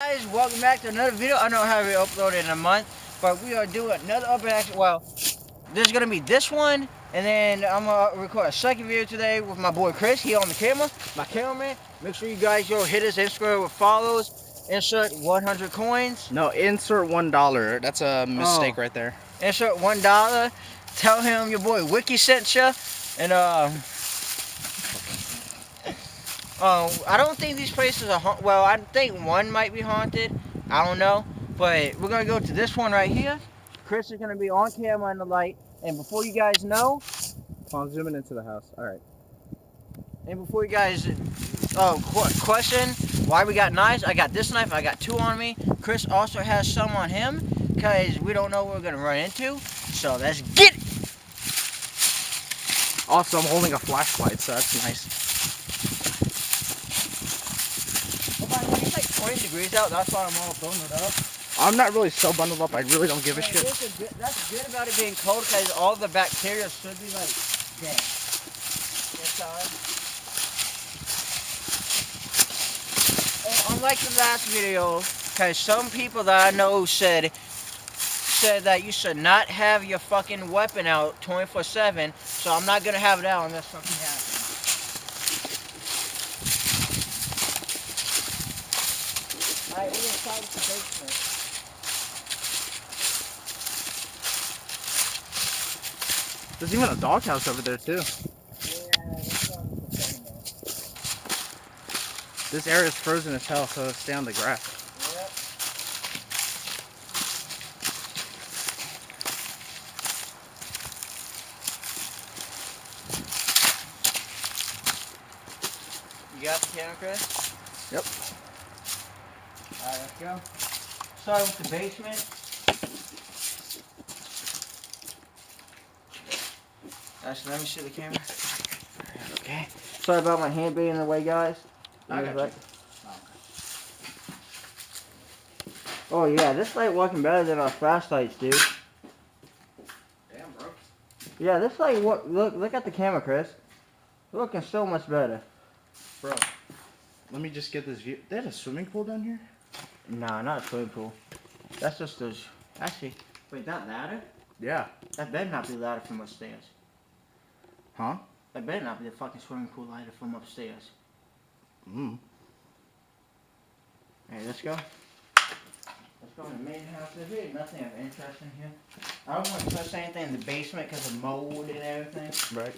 Guys, welcome back to another video. I don't have it uploaded in a month, but we are doing another unboxing. Well, there's gonna be this one, and then I'm gonna record a second video today with my boy Chris. He on the camera, my cameraman. Make sure you guys hit his Instagram with follows. Insert 100 coins. No, insert $1. That's a mistake right there. Insert $1. Tell him your boy Wiki sent you, and I don't think these places are well, I think one might be haunted. I don't know. But we're going to go to this one right here. Chris is going to be on camera in the light. And before you guys know... I'm zooming into the house. Alright. And before you guys... question why we got knives. I got this knife. I got two on me. Chris also has some on him. Because we don't know what we're going to run into. So let's get it! Also, I'm holding a flashlight, so that's nice. It's like 20 degrees out, that's why I'm all bundled up. I'm not really so bundled up, I really don't give a shit. That's good about it being cold, because all the bacteria should be like dead inside. And unlike the last video, because some people that I know said that you should not have your fucking weapon out 24/7, so I'm not going to have it out unless something happens. Alright, we're inside the basement. There's even a doghouse over there too. Yeah, that's what I'm saying. This area is frozen as hell, so stay on the grass. Yep. You got the camera, Chris? Yep. Alright, let's go. Start with the basement. Actually, let me see the camera. Okay. Sorry about my hand being in the way, guys. I got you. Oh yeah, this light working better than our flashlights, dude. Damn, bro. Yeah, this light look at the camera, Chris. Looking so much better. Bro, let me just get this view. They had a swimming pool down here? Nah, not a swimming pool. That's just those. Actually, wait, that ladder? Yeah. That better not be the ladder from upstairs. Huh? That better not be the fucking swimming pool ladder from upstairs. Alright, let's go. Let's go in the main house. There's really nothing of interest in here. I don't want to touch anything in the basement because of mold and everything. Right.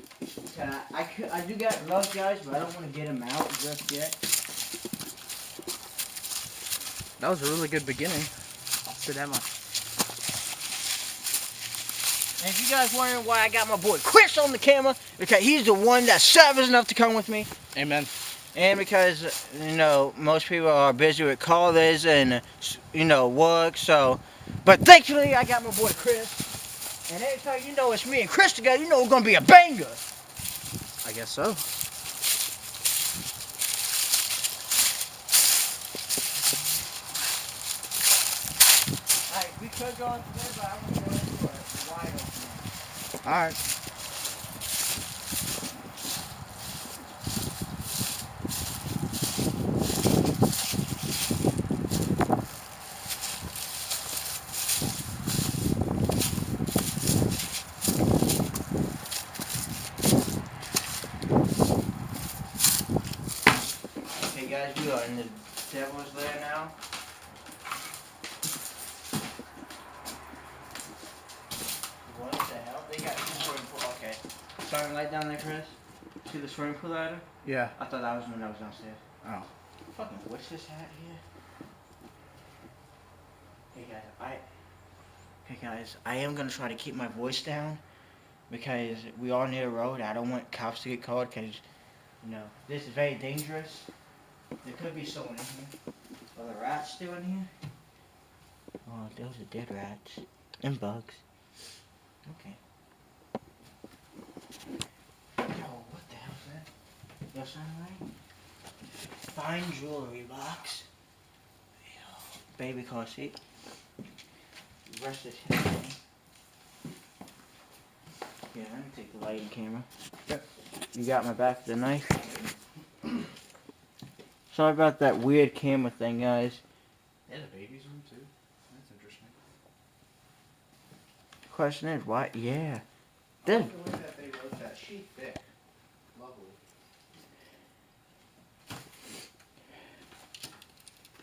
I do got gloves, guys, but I don't want to get them out just yet. That was a really good beginning. I'll say that much. And if you guys wondering why I got my boy Chris on the camera, because he's the one that's savage enough to come with me. Amen. And because, you know, most people are busy with college and, you know, work, so. But thankfully, I got my boy Chris. And every time you know it's me and Chris together, you know it's going to be a banger. I guess so. Alright, we could go into there, but I want to go into a wide open. Alright. Okay, guys, we are in the devil's lair now. What the hell? They got two swimming pool. Okay. Starting light down there, Chris. See the swimming pool ladder? Yeah. I thought that was when I was downstairs. Oh. Fucking what's this hat here? Hey guys, I am gonna try to keep my voice down because we are near a road. I don't want cops to get called because, you know, this is very dangerous. There could be someone in here. Are the rats still in here? Oh, those are dead rats and bugs. Okay. Yo, what the hell is that? Yo, something right? Fine jewelry box. Yo, baby car seat. Rest this shit down. Yeah, let me take the lighting camera. Yep. You got my back with the knife. Sorry about that weird camera thing, guys. They had a baby's room too. That's interesting. Question is, why? Yeah. I like the way that they wrote that sheet thick. Lovely.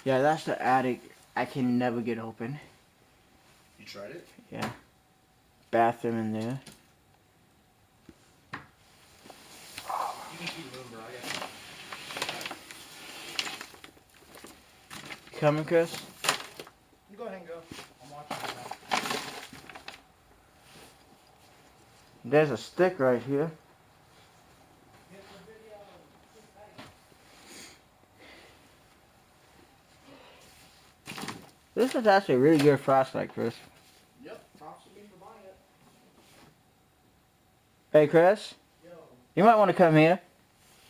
Yeah, that's the attic. I can never get open. You tried it? Yeah. Bathroom in there. You can keep moving, bro. I got you. Coming, Chris? Go ahead and go. I'm watching it now. There's a stick right here. This is actually a really good flashlight, Chris. Yep. Props to me for buying it. Hey, Chris? Yo. You might want to come here.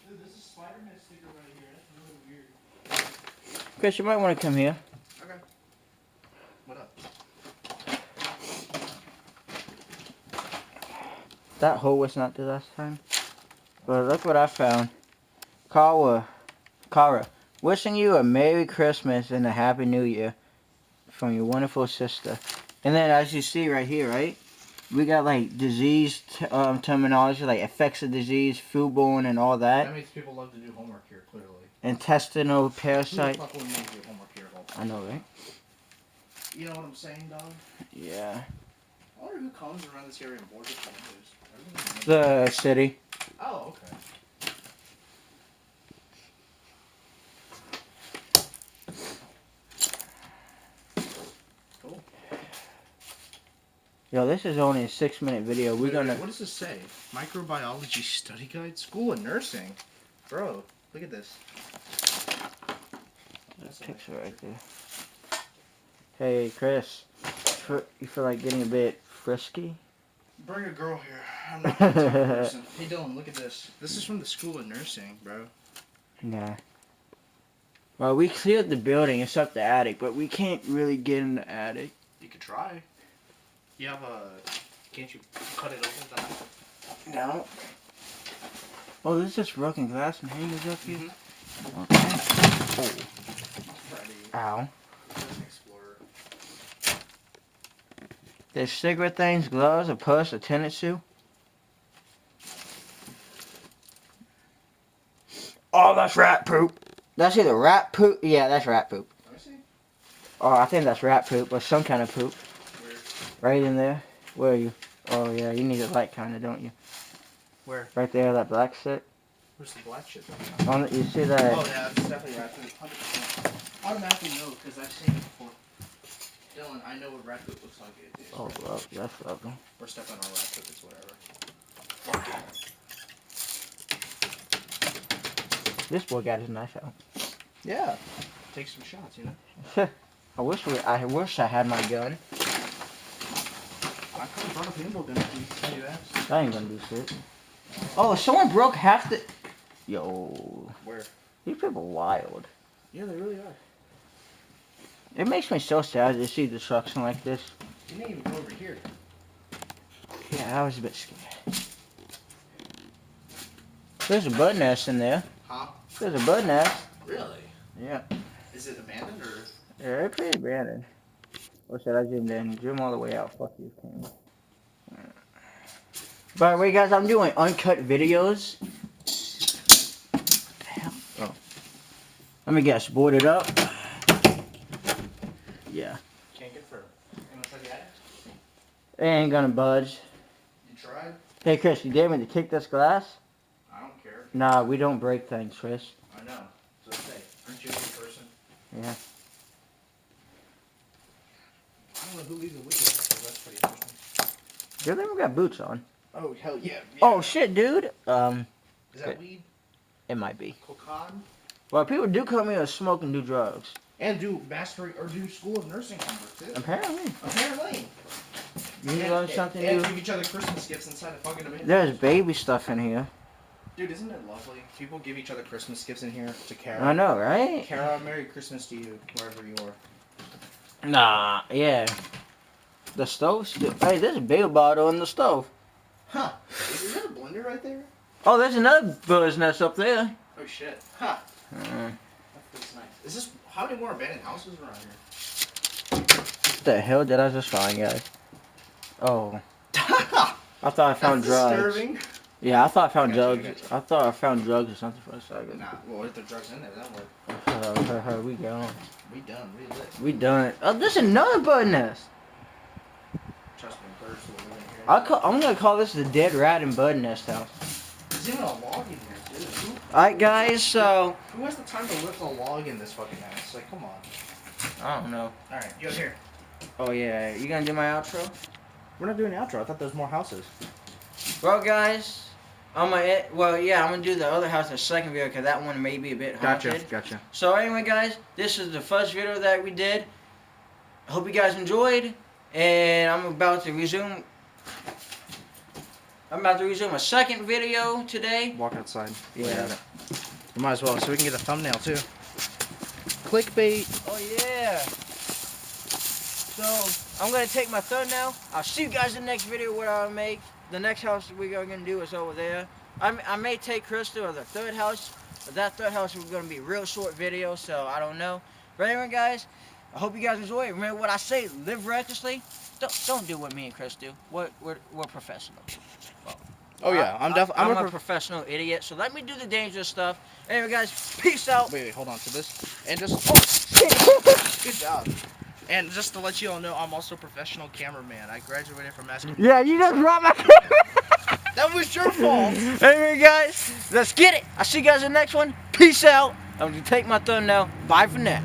Dude, this is Spider-Man sticker right here. That's really weird. Chris, you might want to come here. Okay. What up? That hole was not there last time. But look what I found. Kara, wishing you a Merry Christmas and a Happy New Year from your wonderful sister. And then as you see right here, right? We got like disease terminology, like effects of disease, foodborne, and all that. That means people love to do homework here, clearly. Intestinal Who parasite. the fuck wouldn't want to do homework here? I know, right? You know what I'm saying, dog? Yeah. I wonder who comes around this area and boards it. The city. Oh, okay. Cool. Yo, this is only a 6-minute video. We're gonna. What does this say? Microbiology study guide, school of nursing. Bro, look at this. That's a picture right there. Hey, Chris. You feel like getting a bit frisky? Bring a girl here. I'm not that type of person. Hey, Dylan, look at this. This is from the school of nursing, bro. Nah. Well, we cleared the building except the attic, but we can't really get in the attic. You could try. You have a... Can't you cut it open? No. Oh, there's just broken glass and hangers up here. Mm-hmm. Okay. Oh. Ow. Explorer. There's cigarette things, gloves, a purse, a tennis shoe. Oh, that's rat poop. That's either rat poop. Yeah, that's rat poop. Let me see. Oh, I think that's rat poop or some kind of poop. Where? Right in there. Where are you? Oh, yeah, you need a light kind of, don't you? Where? Right there, that black shit. Where's the black shit? You see that? Oh, yeah, it's definitely rat poop. 100%. Automatically know, because I've seen it before. Dylan, I know what rat poop looks like. It is. Oh, love, that's lovely. We're stepping on rat poop, it's whatever. This boy got his knife out. Yeah. Take some shots, you know? I wish I had my gun. I could have brought a paintball gun if you asked. I ain't gonna do shit. Oh, someone broke half the... Yo. Where? These people wild. Yeah, they really are. It makes me so sad to see destruction like this. You didn't even go over here. Yeah, I was a bit scared. There's a bird nest in there. Huh? There's a bird nest. Really? Yeah. Is it abandoned or? Yeah, they're pretty abandoned. Or should I zoom in? Zoom all the way out. Fuck you, King. By the way, guys, I'm doing uncut videos. What the hell? Oh. Let me guess. Boarded up? Yeah. Can't confirm. You want to try the attic? It ain't gonna budge. You tried? Hey, Chris, you dare me to kick this glass? I don't care. Nah, we don't break things, Chris. I know. So say, aren't you a good person? Yeah. I don't know who leaves a Wiki, so that's pretty interesting. Dude, they even got boots on. Oh, hell yeah. Oh, shit, dude. Is that weed? It might be. Cocaine? Well, people do come here to smoke and do drugs. And do master or do school of nursing homework too. Apparently. Apparently. You learn something and new. give each other Christmas gifts inside of fucking Amazon. There's baby stuff in here. Dude, isn't it lovely? People give each other Christmas gifts in here to Kara. I know, right? Kara, Merry Christmas to you, wherever you are. Nah, yeah. The stove's still... Hey, there's a beer bottle in the stove. Huh. Is there a blender right there? Oh, there's another bird's nest up there. Oh, shit. Huh. Uh, That's nice. Is this How many more abandoned houses around here? What the hell did I just find, guys? Oh. I thought I found drugs. Disturbing. Yeah, I thought I found I got you, drugs. I thought I found drugs or something for a second. Nah, well, if the drugs in there, that work. We gone. We done. We lit. We done. Oh, there's another bird nest. Trust me, birds will live in here. I'm gonna call this the Dead Rat and Bird Nest House. There's even a log in here, dude. Alright, guys, so. Who has the time to lift a log in this fucking house? Like, come on. I don't know. Alright, you here. Oh, yeah. You gonna do my outro? We're not doing the outro. I thought there was more houses. Well, guys, I'm gonna do the other house in the second video because that one may be a bit haunted. Gotcha. So anyway, guys, this is the first video that we did. I hope you guys enjoyed, and I'm about to resume a second video today. Walk outside. Yeah. You might as well, so we can get a thumbnail too. Clickbait. Oh yeah. So I'm gonna take my thumbnail. I'll see you guys in the next video what I'll make. The next house we're gonna do is over there. I may take Crystal to the third house, but that third house is gonna be a real short video, so I don't know. But anyway, guys, I hope you guys enjoy it. Remember what I say: live recklessly. Don't do what me and Chris do. We're professional. Oh yeah, I'm a professional idiot. So let me do the dangerous stuff. Anyway, guys, peace out. Wait, hold on to this, and just good job. And just to let you all know, I'm also a professional cameraman. I graduated from mass. Yeah, you just dropped my camera. That was your fault. Anyway, guys, let's get it. I'll see you guys in the next one. Peace out. I'm gonna take my thumbnail. Bye for now.